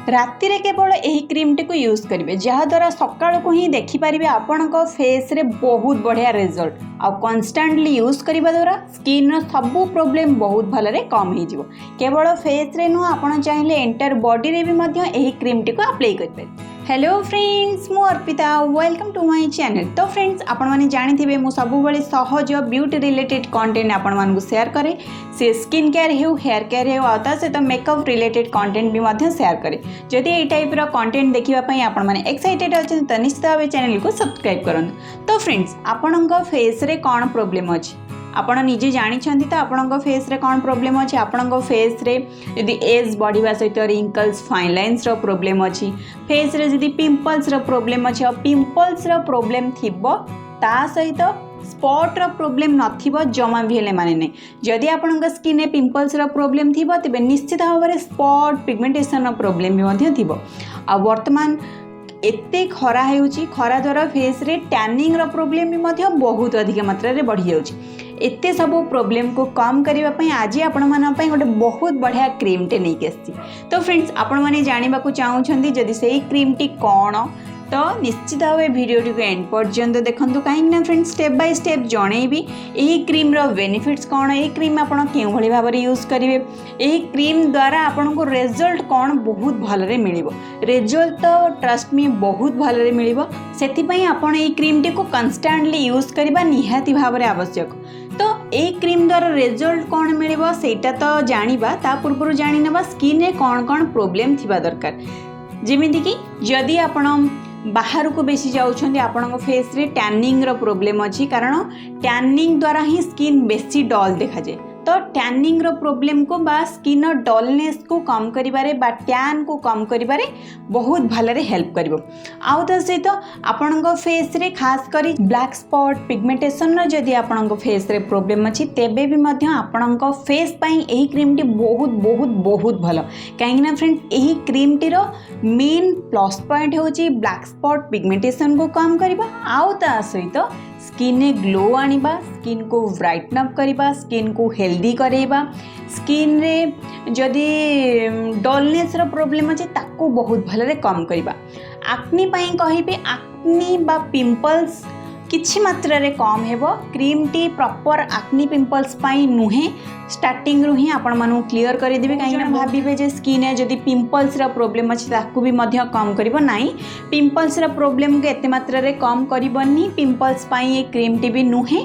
राति रे केवल यही क्रीम टी यूज करेंगे जहाद्वारा सकाल को ही देखिपारे आपण फेस रे बहुत बढ़िया रिजल्ट आ कन्स्टांटली यूज करने द्वारा स्किन सबू प्रोब्लेम बहुत भलरे कम हो केवल फेस रे नुह आप चाहिए एंटायर बॉडी रे भी यही क्रीम टी अप्लाई करें। हेलो फ्रेंड्स मु Arpita welcome to my channel. तो फ्रेंड्स आपण माने जानिथिबे मु सबुबले सहज ब्यूटी रिलेटेड कंटेंट आपण मानकु शेयर करे से स्किन केयर हेउ हेयर केयर हेउ आता से तो मेकअप रिलेटेड कंटेंट भी मध्य शेयर करे। जदि एई टाइप रो कंटेंट देखिबा पई आपण माने एक्साइटेड अछन त निश्चित भाबे चैनल को सब्सक्राइब करन। तो फ्रेंड्स आपणक फेस रे कोन प्रॉब्लम अछि आपण निजे जानिछंती तो आपणक फेस रे कोन प्रॉब्लम अछि आपणक फेस रे यदि एज बढ़िबा सहित रिंकल्स फाइन लाइन्स रो प्रॉब्लम अछि फेस रे यदि पिंपल्स रो प्रॉब्लम अछि पिंपल्स रो प्रॉब्लम थिबो ता सहित स्पॉट रो प्रॉब्लम नथिबो जमा भी हेले माने नै। जदि आपणक स्किन रे पिंपल्स रो प्रॉब्लम थिबो तबे निश्चित भाबरे स्पॉट पिगमेंटेशन रो प्रॉब्लम भी मध्य थिबो। आ वर्तमान एते खरा हेउची खरा द्वारा फेस रे टैनिंग रो प्रॉब्लम भी मध्य बहुत अधिक मात्रा रे बढ़ी जाउची। एते सब प्रॉब्लम को कम करबा पई आज आपण माना पई गोटे बहुत बढ़िया क्रीम टे नहीं केसी। तो फ्रेंड्स आपण माने जानिबा को चाहउछंती जदि सेही क्रीम टी कोन तो निश्चित भाव वीडियो टी एंड पर्यंत देखंतु कहीं ना फ्रेंड्स स्टेप बाय स्टेप जणेबी यही क्रीम रो बेनिफिट्स कौन यही क्रीम आपण केउ भली भाव यूज करेंगे यही क्रीम द्वारा आपण को रिजल्ट कौन बहुत भलरे मिलिबो रिजल्ट तो ट्रस्ट मी बहुत भलरे मिलिबो सेति पई आपण यही क्रीम टी को कंस्टेंटली यूज करबा निहाती भाव रे आवश्यक। तो यही क्रीम द्वारा रिजल्ट कौन मिलिबो सेटा तो जानिबा ता पूर्व जानि नबा स्किन रे कौन कौन प्रॉब्लम थिबा दरकार। जेमिति कि जदि आपण बाहर को बेसी जाउछंदी आपन फेस रे टैनिंग रो प्रॉब्लम अछि कारण टैनिंग द्वारा ही स्किन बेसी डल देखा जाए। तो टैनिंग रो प्रॉब्लम को बा स्किन डलनेस को कम करिबारे बा टैन को कम करिबारे बहुत भलरे हेल्प करिवो। आउ त सहित आपन फेस रे खास करी ब्लैक स्पॉट पिगमेंटेशन रो जदि आपन फेस रे प्रॉब्लम अछि तेबे भी मध्य आपन फेस पई एही क्रीम टी बहुत बहुत बहुत भलो काहे ना फ्रेंड्स एही क्रीम टी रो मेन प्लस पॉइंट होची ब्लैक स्पॉट पिगमेंटेशन को कम करिबा आउ त सहित स्किन ने ग्लो आनिबा स्किन को ब्राइटन अप करिबा स्किन को हेल्दी करेबा स्किन रे जदि डलनेस रो प्रॉब्लम अछि ताको बहुत भलरे कम करिबा। एक्नी पई कहिबे एक्नी बा पिंपल्स किछि मात्रा रे कम हेबो cream T proper acne pimples पई नुहे स्टार्टिंग रु ही आपण मानु क्लियर करि देबे काहे ना भाबिबे जे स्किन है जदि पिंपल्स रा प्रॉब्लम अछि ताकू भी मध्य कम करिवो नाही पिंपल्स रा प्रॉब्लम के एते मात्रा रे कम करिवनी पिंपल्स पई ए क्रीम टी भी नुहे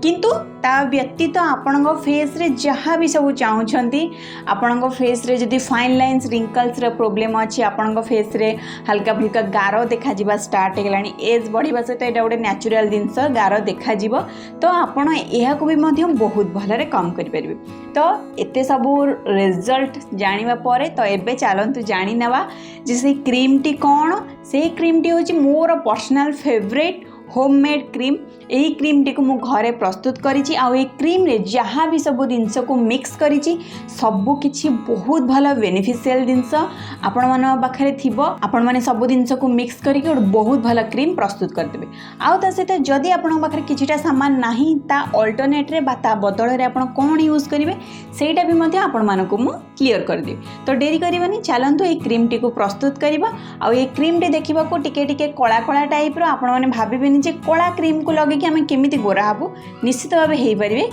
किंतु ता व्यतीत आपण फेस रे जहाँ भी सब चाहूँगी आपण फेस रे जदि फाइन लाइन्स रिंकल्स रा प्रॉब्लम अच्छी आपण फेस रे हल्का फुल्का गार देखा जिबा स्टार्ट होगलानी एज बढ़िबा सहित एटा गोटे नेचुरल जिनस गार देखा जिवो तो आपण एहा को भी मध्यम बहुत भलरे कम करि परिबे। तो एते सब रिजल्ट जानिबा परे तो एबे चलंतु जानि नवा जे से क्रीम टी कोन से क्रीम टी होची मोर पर्सनल फेवरेट होममेड क्रीम यही क्रीम टी को मु घरे प्रस्तुत करिछि आ ए क्रीम रे जहाँ भी सब जिनस को मिक्स करिछि सबु किछि बहुत भलो बेनिफिशियल जिनस आपण मन पाखरे थिबो आपण माने सब जिनस को मिक्स करिके और बहुत भलो क्रीम प्रस्तुत कर देबे। आउ ता सहित जदि आपण पाखरे किछिटा सामान नाही ता अल्टरनेट रे बा ता बदल रे आपण कोन यूज करिवे सेटा भी मध्य आपण मानको मु क्लियर कर देबे। तो देरी करबानी चलंतु ए क्रीम टी को प्रस्तुत करबा आ ए क्रीम टी देखिबा को टिके टिके कळा कळा टाइप रो आपण माने भाबिबेनी जे कळा क्रीम को लगे कि आम केमिति गोरा हबु निश्चित भाव हो पारे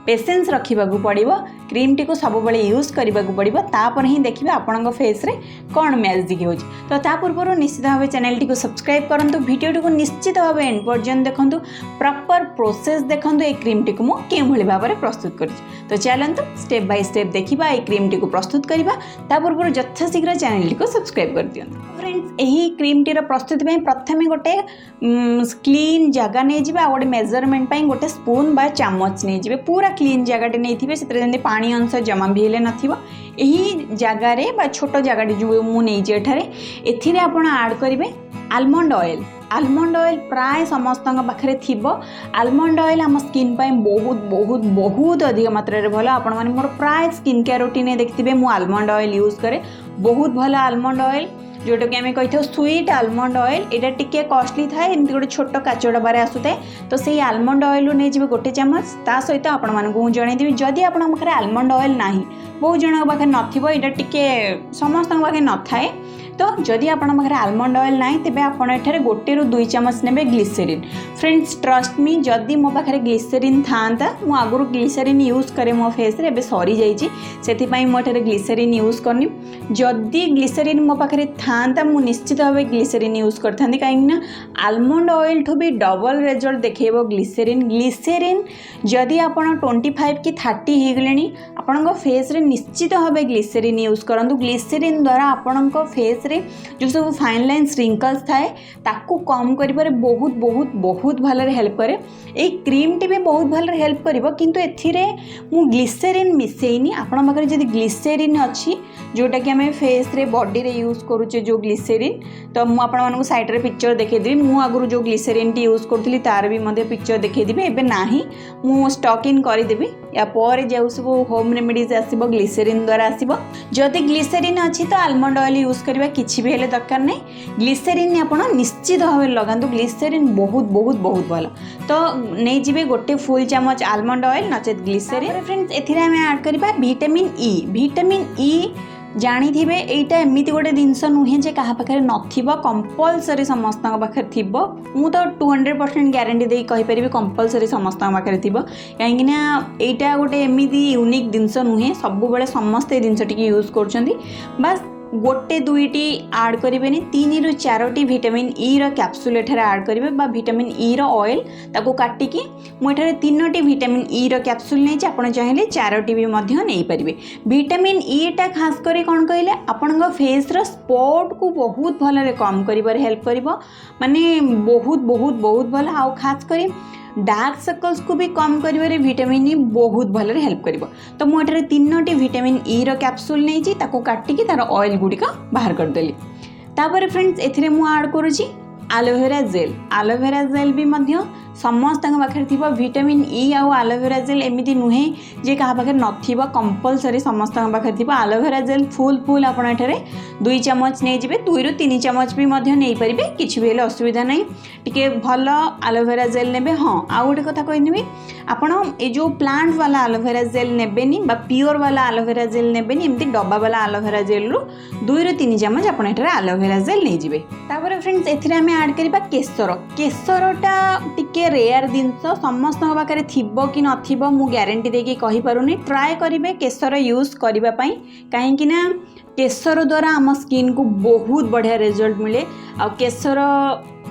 पेसेंस रखा पड़ो क्रीम टी को सब बड़े यूज करने को पड़ो तापर ही देखिए आपण फेस रे कौन मैजिक हो। तो ता पूर्व निश्चित भाव चैनल टी को सब्सक्राइब करूँ वीडियो टी को निश्चित भाव एंड पर्यंत देखूँ प्रॉपर प्रोसेस देखूँ ये क्रीम टी को मुझे केभली भाव में प्रस्तुत कर। तो चलते स्टेप बाय स्टेप देखा ये क्रीम टी को प्रस्तुत करवा ता पूर्व यथाशीघ्र चैनल टी को सब्सक्राइब कर दिखाँ। फ्रेंड्स यही क्रीम टी प्रस्तुति में प्रथम गोटे क्लीन जगह नहीं जाए गोटे मेजरमेंट गोटे स्पून बा चामच नहीं जाए पूरा क्लीन जगह नहीं से पानी अंश जमा भी हेले नथिबो यही जगार बा छोट जगह जो मुझे एठारे आपण ऐड करेंगे आलमंड ऑयल प्राय समस्त पाखे थी आलमंड ऑयल आम स्किन पाई बहुत बहुत बहुत अधिक मात्रा रे भलो आपण माने मोर प्राय स्किन केयर रूटीन देखिथे मु आलमंड ऑयल यूज करे बहुत भलो आलमंड ऑयल जोटा कि आम कही स्वीट आलमंड ऑयल यहाँ टिके कॉस्टली थाए एमती गोटे छोट काच डबार आसुए तो सही आलमंड ऑयल नहीं जी गोटे चामच ता सहित आपण मानक जनईदेवी जदि आप पाखे आलमंड ऑयल ना बहुत जन पाखे नथिबो टिके समस्त पाखे न थाए तो जदि आपण पाखे आलमंड ऑयल ना तेज आप गोटे रू 2 चामच ने ग्लिसरीन फ्रेंड्स ट्रस्ट मी जदि मो पाखे ग्लिसरीन था मु आगुरी ग्लिसरीन यूज करे मो फेस रे एबे सरी जाइए से मोटे ग्लिसरीन यूज करनी जदि ग्लिसरीन मो पाखे था मु निश्चित भाव ग्लिसरीन यूज करता कहीं आलमंड ऑयल ठू भी डबल रिजल्ट देखो ग्लिसरीन जदि आप 25 कि 30 हो गले आपण फेस रे निश्चित भाव ग्लिसरीन यूज करूँ ग्लिसरीन द्वारा आपण फेस रे जो सब फाइन लाइन रिंकल्स थाए ताकू कम कर बहुत बहुत बहुत भल हेल्प करे ये क्रीम टी भी बहुत भल हेल्प कर किंतु एथिरे मु ग्लिसरीन मिसेनी आपण पाखे जदि ग्लिसरीन अच्छी जोटा कि आम फेस रे बॉडी रे यूज करूचे जो ग्लिसरीन तो मुझे आपण मानक साइड रे पिक्चर देखैदेवी मु आगुरी जो ग्लिसरीन टी यूज करूली तार भी मध्य पिक्चर देखैदेवी एबे नाही मु स्टॉक इन करदेवी या पर जो सब होम रेमेडीज आसब ग्लिसरीन द्वारा आसब जदि ग्लिसरीन अच्छी तो आलमंड ऑयल यूज करवा किसी भी हेले दरकार नहीं ग्लिसरीन आपण निश्चित भाव लगातु ग्लिसरीन बहुत बहुत बहुत भल तो नहीं जी गोटे फुल चामच आलमंड ऑयल नचेत ग्लिसरीन फ्रेंड्स एथिरे ऐड करबा विटामिन ई जानिथिबे एटा एमिति गोटे जिनस नुहे जे कहा पाखे नथिबो कंपलसरी समस्त पाखे थिबो मु तो 200% ग्यारंटी दे कहि परिबे कंपलसरी समस्त पाखे थिबो काहेकि ना एटा गोटे एमिति यूनिक जिनस नुहे सब बेले समस्त जिनस टिके यूज करछंती बस गोटे दुईटी आड करेंगे 3 ରୁ 4टी विटामिन ई कैप्सूल एठारे आड करेंगे विटामिन ई ऑयल ताको काटिकी मुझे 3टी विटामिन ई कैप्सूल नहीं आप चाहिए 4टी भी नहीं पारे विटामिन ई टा खास कर कौन कहले आपण फेस स्पॉट को बहुत भल कम कर हेल्प कर माने बहुत बहुत बहुत भल आ खास कर डार्क सर्कल्स को भी कम करिवारे विटामिन ई बहुत भल हेल्प करिवो तो मुझे 3टी विटामिन ई कैप्सूल नहीं ताको काटिकी तार ऑयल गुड़िक बाहर करदेली तापर फ्रेंड्स एथिरे मु ऐड करूची एलोवेरा जेल भी मध्य समस्त पाखे थी विटामिन ई आउ एलोवेरा जेल एमती नुहे जे क्या पाखे नथिबो कंपलसरी समस्त पाखे थी एलोवेरा जेल फुल आप 2 चामच नहीं जी 2 ରୁ 3 चामच भी नहीं पारे किसी भी असुविधा नहीं टिके भल एलोवेरा जेल ने हाँ आउ गोटे कथा कहीदेवी आपण ये जो प्लांट वाला एलोवेरा जेल नेबेनी प्योर वाला एलोवेरा जेल नेबेनी एमती डब्बा वाला एलोवेरा जेल रु 2 ରୁ 3 चामच आप एलोवेरा जेल नहीं जी तापर फ्रेंड्स एथिरे आमे ऐड करिबा केसरटा टिके रेयर जिनस समस्त पाखे थिबो कि नथिबो मु ग्यारंटी देकी कहि पारुनी ट्राए करिवे केसर यूज करिबा पई काहेकि ना केसर द्वारा आम स्किन को बहुत बढ़िया रिजल्ट मिले आ केसर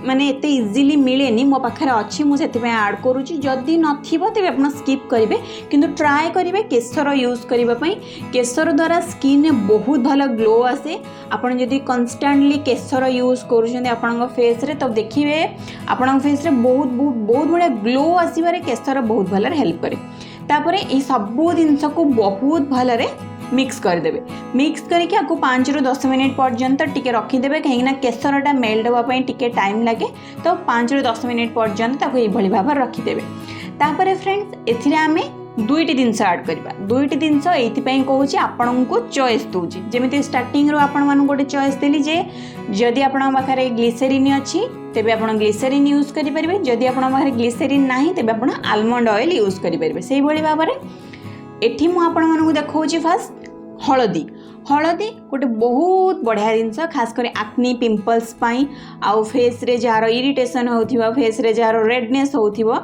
माने एते इजीली मिलेनी मो पाखे अच्छी मुझे ऐड करुँची जदि नथिबो तेबे आपण स्किप करिवे किंतु ट्राए करिवे केसर यूज करिबा पई केसर द्वारा स्किन में बहुत भल ग्लो आसे आपण जदि कन्स्टेंटली केसर यूज करूछन आपण फेस रे तो देखिए आपण फेस रे बहुत बहुत बहुत बड़ा ग्लो आसीबारे केसर बहुत भल हेल्प करे तापर ए सब जिनस को बहुत भल मिक्स करदेवे मिक्स करके आपको 5 ରୁ 10 मिनट पर्यंत टिके रखीदेवे कहीं केसरटा मेल्ट होगापी टिके टाइम लगे तो 5 ରୁ 10 मिनट पर्यंत ये भाव रखीदेवे तापर फ्रेंड्स एथिरे आमे 2टी जिनस ऐड करवा 2टी जिनस ये कहूँ आपण को चॉइस दूची जमी स्टार्टिंग रू आपण मानू गोटे चॉइस देली जे जदि आपण पाखे ग्लिसरीन अच्छी तेबे आपण ग्लिसरीन यूज करेंगे जदि आपण पाखे ग्लिसरीन ना तेबे आपण आलमंड ऑयल यूज करेंगे से भाव में एठी मु आपण मानू देखौची फास्ट हलदी गोटे बहुत बढ़िया जिनस खास कर एक्ने पिंपल्स पाई आउ फेस रे जार इरिटेशन होथिबा फेस रे जार रेडनेस होथिबा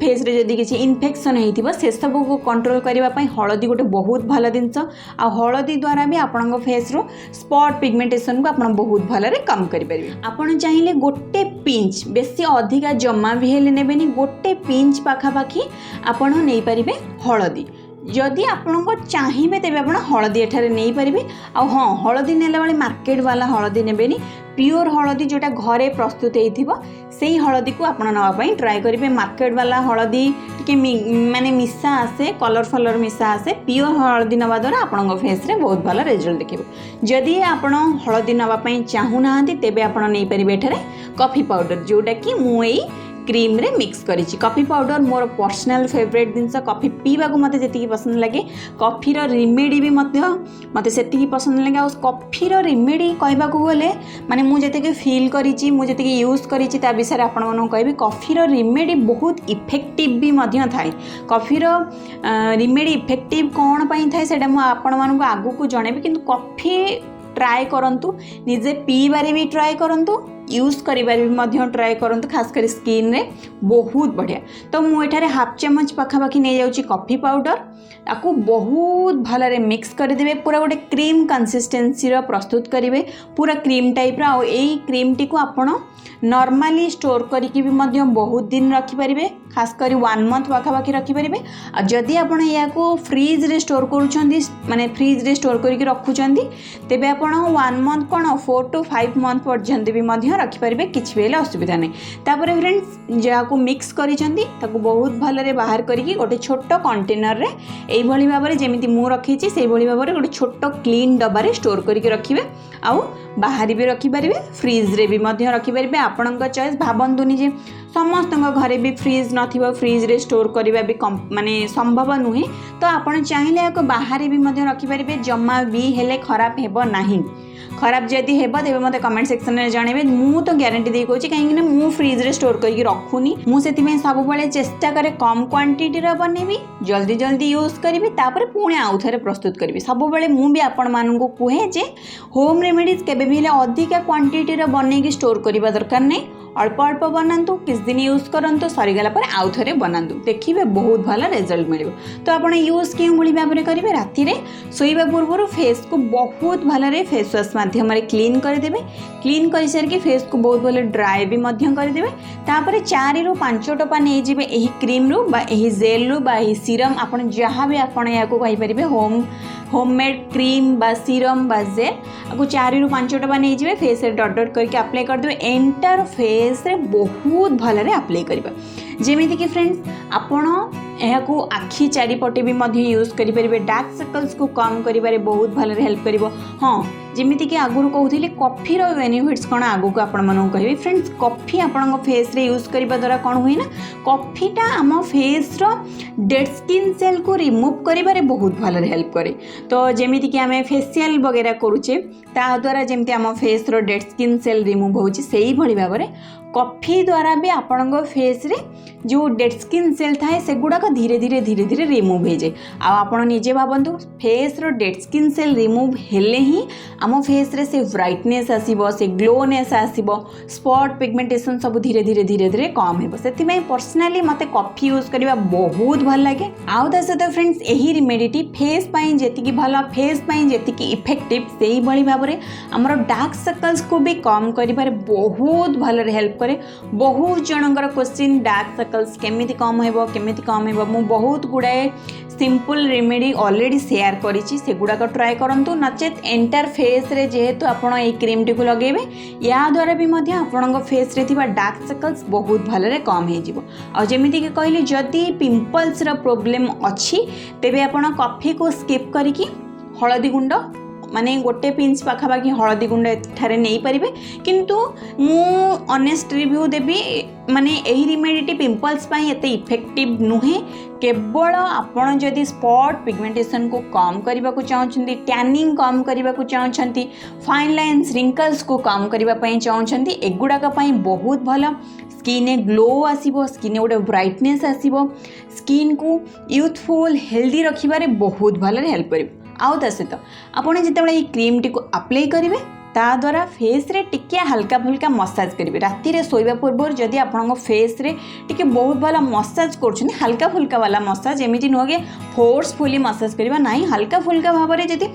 फेस रे जदि किसी इन्फेक्शन होइथिबा से सब को कंट्रोल करबा पई हलदी गोटे बहुत भल जिनस आ हलदी द्वारा भी आपण फेस रो स्पॉट पिगमेंटेशन को आपण बहुत भल रे कम करि परिबे आपण चाहिए गोटे पिंच बेसी अधिका जमा भी हेले नेबेनी गोटे पिंच पाखा पाखी आपण नै परिबे हलदी जदि आपण चाहिए तेज आप हलदी एठारे नहीं पारे आ हाँ हलदी नेला बेले मार्केट वाला हलदी नेबेनी प्योर हलदी जोटा घरे प्रस्तुत होइथिबो सेही हलदी को आपण नापी ट्राए करेंगे मार्केट वाला हलदी टिके माने मिसा आसे कलर फलर मिसा आसे प्योर हलदी नवा द्वारा आपण फेस रे बहुत भल रिजल्ट देखिबो जदि आपण हलदी नवा चाहूना तेबे आपण नहीं पारे एठारे कॉफी पाउडर जोटा कि मु क्रीम रे मिक्स करिछि। कॉफी पाउडर मोर पर्सनल फेवरेट जिनस, कॉफी पीवा को मते जेतिकी पसंद लगे, कॉफी रो रेमेडी भी मते सेतिकी पसंद लगे। आ कॉफी रो रेमेडी कहबा को गले माने मु जेतिकी फील करिछि, मु जेतिकी यूज करिछि ता विषय आपण मानू कहबी कॉफी रो रेमेडी बहुत इफेक्टिव भी मध्य थाए। कॉफी रो रेमेडी इफेक्टिव कोन पई थाए सेटा मु आपण मानू आगु को जणेबी, किंतु कॉफी ट्राए करंतु, निजे पीबारे भी ट्राए करंतु, यूज करिबारे भी मध्य ट्राए करंतु, खास कर स्किन रे बहुत बढ़िया। तो मु एठारे हाफ चम्मच पाखापाखि नहीं जाउची कॉफी पाउडर, आपको बहुत भलरे मिक्स कर देबे, पूरा गोटे क्रीम कंसिस्टेंसी रो प्रस्तुत करिवे, पूरा क्रीम टाइप रा। एई क्रीम टी को आपण नॉर्मली स्टोर करिकि भी मध्य बहुत दिन रखि परिबे, खास करी 1 मंथ पाखापाखि रखि परिबे। आ जदि आपण या को फ्रीज रे स्टोर करूछंदी, माने फ्रीज रे स्टोर करिकि रखुछंदी, तेबे आपण 1 मंथ कोन 4 to 5 मंथ पर्यंत भी मध्य रखि परिबे, किछि बेले असुविधा नै। तापर फ्रेंड्स जा को मिक्स करिछंदी ताको बहुत भलरे बाहर करिकि गोटे छोट कंटेनर रे एई भली भाबरे जेमिति मु रखिछि सेई भली भाबरे गोटे छोट क्लीन डब्बा रे स्टोर करिकि रखिबे, आउ बाहर भी रखि परिबे, फ्रीज रे भी मध्य रखि परिबे। आपणक चॉइस भाबंतुनी जे समस्त घरे भी फ्रीज नथिबो, फ्रीज रे स्टोर करिबा भी माने संभव नुहे, तो आपण चाहिले याको बाहर भी मध्य रखि परिबे, जम्मा भी हेले खराब हेबो नाही। खराब जदि हेबो तेबे मते कमेंट सेक्शन रे जानेबे, मु तो ग्यारंटी दे कहूची काहे मु फ्रीज रे स्टोर करके रखुनी। मु सेति में सब बेले चेष्टा करे कम क्वांटिटी रे बनेबी, जल्दी जल्दी यूज करिबी, तापर पुणे आउ थरे प्रस्तुत करिबी। सब बेले मु भी आपण मानन को कहे जे होम रेमेडीज केबे भी हेले अधिक क्वांटिटी रे बने की स्टोर करिबा दरकार नै, अल्प अल्प बनातु, किस दिन यूज करंतु, सरीगला पर आउ थरे बनातु, देखिबे बहुत भल रिजल्ट मिलिबो। तो आपण यूज केउ भली भाबरे करिवे, राती रे सोइबा पूर्व फेस को बहुत भलरे फेस वॉश माध्यम रे क्लीन कर देबे। क्लीन करि सर के फेस को बहुत भले ड्राई भी मध्यम कर देबे। तापर 4 ରୁ 5 टोपा नै जिबे एही क्रीम रू बा एही जेल रू बा एही सीरम, आपण जहां भी आपण या को कहि परिबे होममेड क्रीम बा सीरम बा जेल, आपको 4 ରୁ 5 टोपा नहीं जिवे, फेस रे डॉट डॉट करके अप्लाई कर देबे। एंटर फेस रे बहुत भलरे अप्लाई करिबा, जेमिति कि फ्रेंड्स आपण एहाकू आखि चारिपटे भी मध्य यूज करि परिबे, डार्क सर्कल्स को कम करिबारे बहुत भलरे हेल्प करिवो। हां, जेमिति कि आगुरु कहउथिले कॉफी रो बेनिफिट्स कोन आगु को आपण मानू कहबी। फ्रेंड्स कॉफी आपण फेस रे यूज करिबा द्वारा कोन होई ना, कॉफीटा आम फेस रो डेड स्किन सेल को रिमूव करिबारे बहुत भलरे हेल्प करे। तो जेमिति कि आमे फेशियल वगैरह करूचे ता द्वारा जेमिति आम फेस रो डेड स्किन सेल रिमूव होउची, सेही भली भाबरे कॉफी द्वारा भी आपण फेस रे जो डेड स्किन सेल थाए सेगुड़ा को धीरे धीरे धीरे धीरे रिमूव हो जाए। आपण निजे भावतु फेस रो डेड स्किन सेल रिमूव हेले ही आम फेस रे से ब्राइटनेस आसीबो, से ग्लोनेस आसीबो, स्पॉट पिगमेंटेशन सब धीरे धीरे धीरे धीरे कम हेबो। सेति में पर्सनली मते कॉफी यूज करबा बहुत भल लागे। आउ ता सहित फ्रेंड्स एही रेमेडीटी फेस पई जेतिकी भल, फेस पई जेतिकी इफेक्टिव, सेही भली भाबरे हमर डार्क सर्कल्स को भी कम करिबारे बहुत भल हेल्प करे। बहुत जनकर क्वेश्चन डार्क सर्कल्स केमिति कम हेबो, केमिति कम हेबो, मु बहुत गुडाए सिंपल रेमेडी ऑलरेडी शेयर करिछि, सेगुडा को ट्राई करंतु। नचेत एंटायर फेस रे जेहेतु आपण ए क्रीम टी को लगेबे, या द्वारा भी मध्य आपणक फेस रे थिबा डार्क सर्कल्स बहुत भलरे कम हे जिवो। आ जेमिति कि कहली जदी पिंपल्स रो प्रॉब्लम अछि तेबे आपण कॉफी को स्किप करिकि हळदी गुंड माने गोटे पिंच पाखापाखि हळदी गुंड एठारे नहीं पारिबे, किंतु मु ऑनेस्ट रिव्यू देबी माने एही रेमेडीटी पिंपल्स पाई एते इफेक्टिव नुहे। केवल आपण जदि स्पॉट पिगमेंटेशन को कम करबा को चाहछंती, टैनिंग कम करबा को चाहछंती, फाइन लाइन्स रिंकल्स को कम करबा पई चाहछंती, एगुडा का पई बहुत भलो। स्किन ग्लो आसीबो, स्किन गोटे ब्राइटनेस आसीबो, स्किन को यूथफुल हेल्दी रखिबारे बहुत भलो हेल्प करिबो। आउ ता सहित आपण जितेबाला क्रीम टी को अप्लाई करेंगे ता द्वारा फेस रे टिके हल्का फुल्का मसाज करेंगे। राति रे सोइबा पूर्व जदि आपण फेस रे टिके बहुत भला मसाज कर, हल्का फुल्का वाला मसाज, एमती नुह कि फोर्सफुली मसाज करबा नहीं, हल्का फुल्का भाव में जदि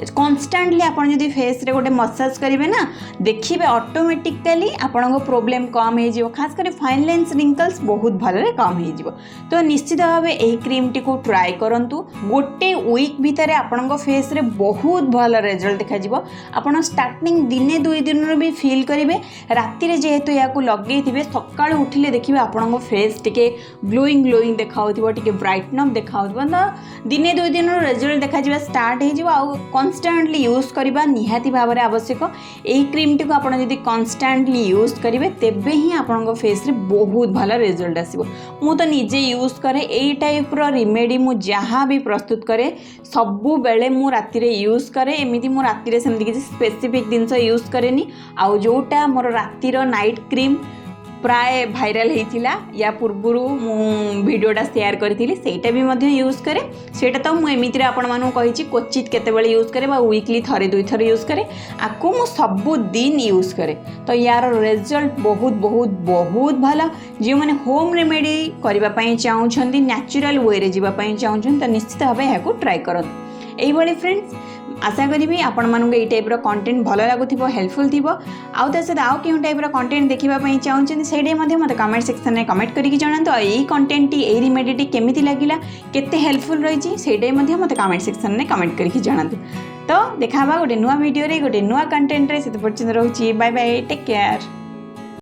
कन्स्टांटली आपण जदि फेस रे गोटे मसाज करेंगे ना, देखिए ऑटोमेटिकली आपण प्रॉब्लम कम हो जिवो, खास कर फाइन लाइन्स रिंकल्स बहुत भलरे कम हो जिवो। तो निश्चित भाव एही क्रीम टी को ट्राई करंतु, गोटे वीक भितर आपण फेस रे बहुत भल रिजल्ट देखा जिवो। आपण स्टार्टिंग लास्टिंग दिने दुई दिन भी फिल करेंगे राति रे जेहेतु या लगे सका उठिले देखिए आपण फेस टिके ग्लोइंग ग्लोइंग देखा टिके ब्राइटन देखा तो दिने दुई दिन रिजल्ट देखा स्टार्ट हो कन्स्टांटली यूज करवा निहाती भाव में आवश्यक। यही क्रीम टी आप कन्स्टांटली यूज करेंगे तेबे ही आपण फेस रे बहुत भल रिजल्ट आसो। मु तो निजे यूज करे यही टाइप रिमेडी मु जहाँ भी प्रस्तुत करे सबु बेले मु राति रे यूज करे एमती मु राति रे सेमती किसी स्पेसिफिक जिनस यूज करेनी। आउ जोटा मोर रातिर नाइट क्रीम प्राय भाइराल होता या पूर्वर भिडटा सेयार करी सेटा भी मध्य यूज करे सेटा तो मुझे आपण मानू कही क्वचित केतेबेले यूज करे वीकली थरे दुई थर यूज करे आपको मु सबु दिन यूज करे तो यार रिजल्ट बहुत बहुत बहुत भल। जो मैंने होम रेमेडी करने चाहूँगी नेचुरल वे रे जावाई चाहूँगी तो निश्चित भाव यहाँ ट्राए करूँ। यही फ्रेंड्स आशा करी आपण मानू ये टाइप कंटेंट भल लगुव हेल्पफुल थी आउ ता सहित आउ क्यों टाइप कंटेंट देखा चाहूँगी से मत कमेंट सेक्शन में कमेंट करके जनातु। यही कंटेंट यही रेमेडी केमी लगिला केते हेल्पफुल रही से मत कमेंट सेक्शन में कमेंट करके जनातु। तो देखा गोटे नुआ वीडियो रे गोटे नुआ कंटेंट रे से पर्यंत रोची बाय बाय टेक केयर।